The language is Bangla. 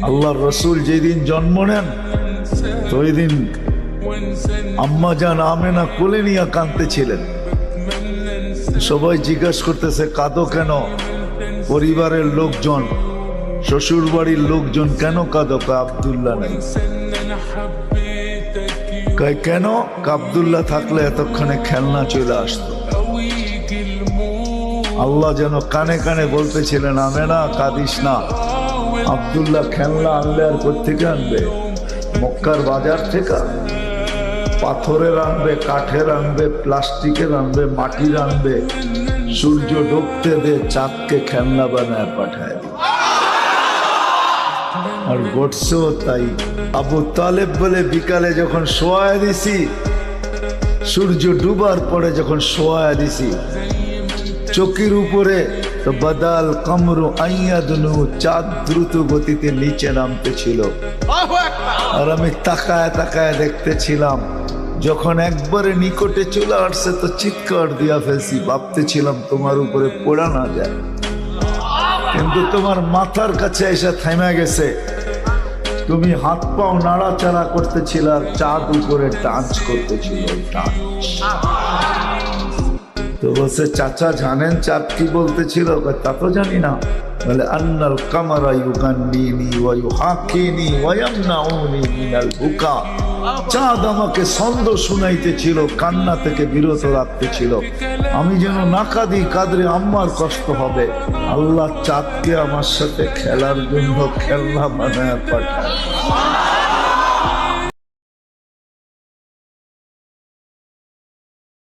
আল্লাহর রসুল যেদিন জন্ম নেন তো ওই দিন আম্মা জান আমেনা কোলে নিয়ে কাঁদতেছিলেন। সবাই জিজ্ঞাসা করতেছে কাঁদো কেন? পরিবারের লোকজন, শ্বশুর বাড়ির লোকজন কেন কাঁদো? আব্দুল্লাহ নাই। কেন? আব্দুল্লাহ থাকলে এতক্ষণে খেলনা চলে আসতো। আল্লাহ যেন কানে কানে বলতেছিলেন আমেনা কাঁদিস না, আব্দুল্লাহ খেলনা আনলে আর কোত্থেকে আনবে? মক্কার বাজার থেকে পাথরের আনবে, কাঠের আনবে, প্লাস্টিকের আনবে, মাটির আনবে, সূর্য ডুবতে দে চাঁদকে খেলনা বানায় পাঠায়। আর ঘটছেও তাই। আবু তালেব বলে বিকালে যখন শোয়া দিছি, সূর্য ডুবার পরে যখন শোয়া দিছি, চোখের উপরে তো বাদাল কামরু আইয়াদনু, চাঁদ দ্রুত গতিতে নিচে নামতেছিল। আর আমি তাকায় তাকায় দেখতেছিলাম। যখন একবারে নিকটে চলে আসছে তো চিৎকার দিয়া ফেলছি, ভাবতেছিলাম তোমার উপরে পড়া না যায়, কিন্তু তোমার মাথার কাছে এসে থেমে গেছে। তুমি হাত পাও নাড়াচাড়া করতেছিল আর চাঁদ উপরে ডান্স করতেছিল। তো বলছে চাচা জানেন চাঁদ কি বলতেছিল? তা তো জানি না। বলে আন্নাল কামারা ইউগান্নিনি ওয়া ইউহাকিনি ওয়া ইয়ামনাউনি মিনাল বুকা। চাঁদ আমাকে ছন্দ শুনাইতেছিল, কান্না থেকে বিরত রাখতেছিল। আমি যেন না কাঁদি, কাঁদলে আম্মার কষ্ট হবে। আল্লাহ চাঁদকে আমার সাথে খেলার জন্য খেলনা বানায় পাঠায়।